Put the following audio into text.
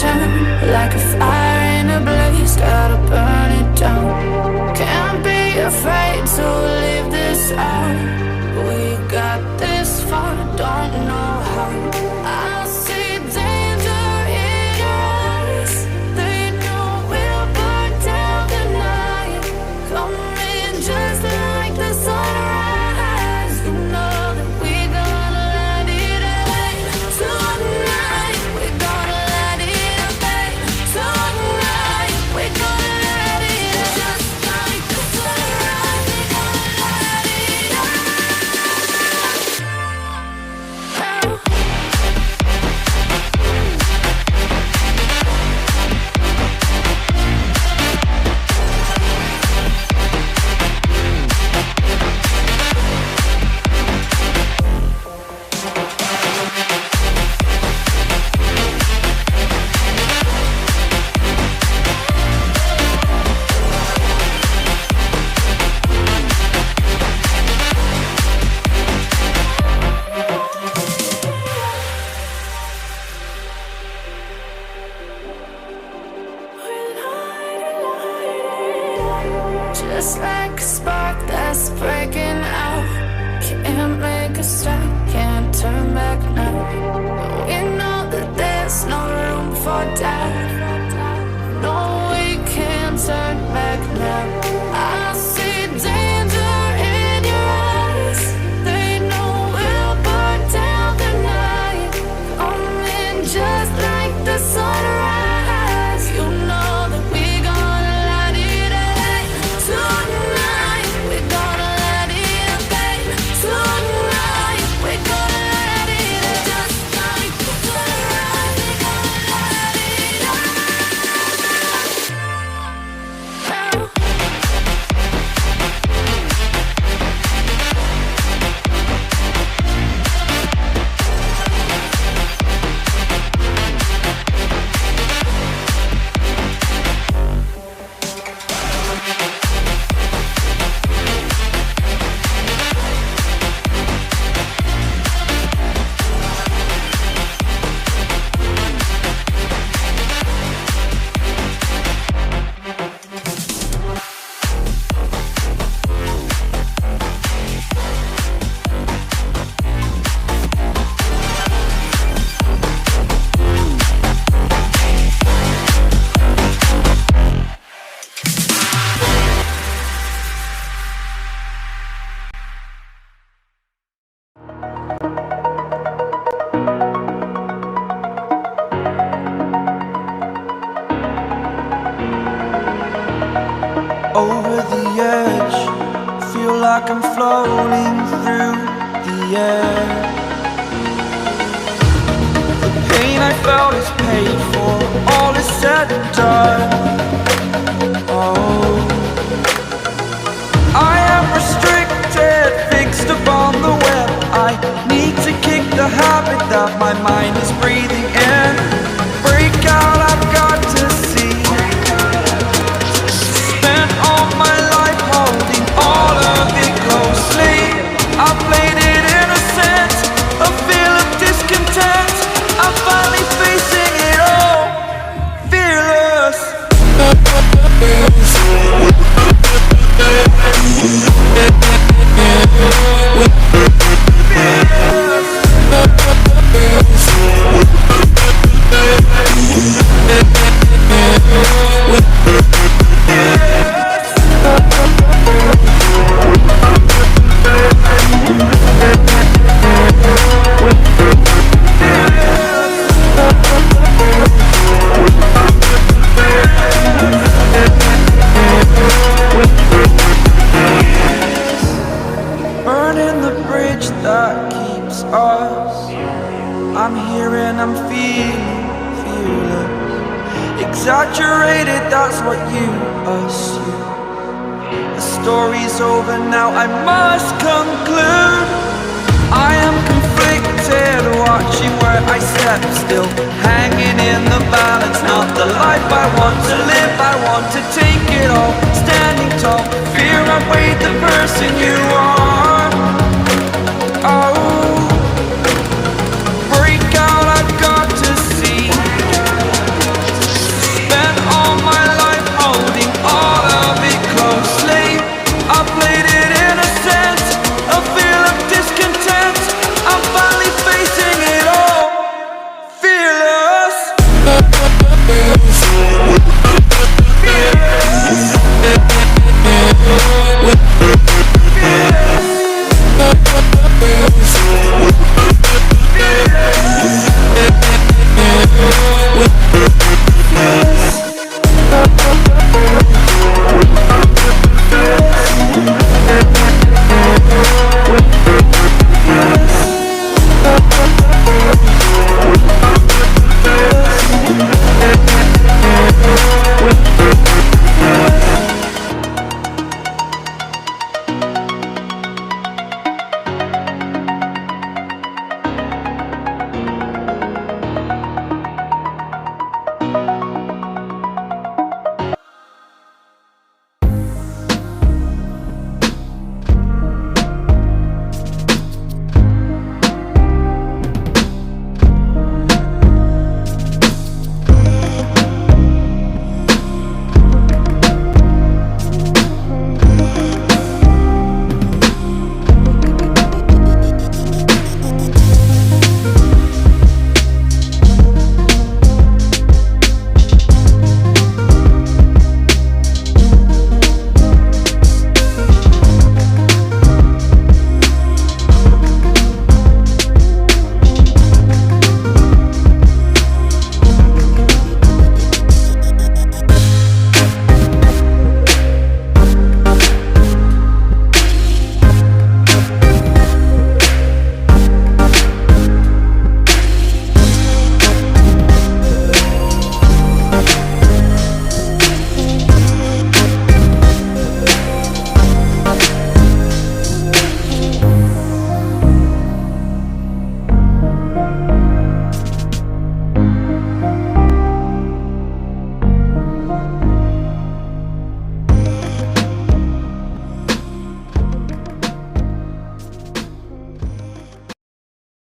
turn, like a fire in a blaze, gotta burn it down. Can't be afraid to leave this out. We got this far, don't know how. I see danger in your eyes. They know we'll burn down the night. Coming just like the sunrise. You know that we gonna let it rain. Tonight we gonna let it rain. Tonight we gonna let it rain. Just like the sunrise, we gonna let it rain. Just like a spark that's breaking out. Can't make a stop, can't turn back now. We know that there's no room for doubt. No, we can't turn back now. I see danger in your eyes. They know we'll burn down the night. Coming just like the sunrise. You know that we gonna let it rain. Tonight we gonna let it rain. Tonight we gonna let it rain. Just like the sunrise, we gonna let it rain. Over the edge, feel like I'm floating through the air. The pain I felt is paid for, all is said and done. Oh, I am restricted, fixed upon the web. I need to kick the habit that my mind is breathing in. Break out, I've got to see. Spent all my life holding all of it closely. I played it innocent, a feel of discontent. I'm finally facing it all, fearless. Burning the bridge that keeps us. I'm here and I'm feeling fearless. Exaggerated, that's what you assume. The story's over now, I must conclude. I am conflicted, watching where I step still, hanging in the balance. Not the life I want to live, I want to take it all. Standing tall, fear I weighed the person you are.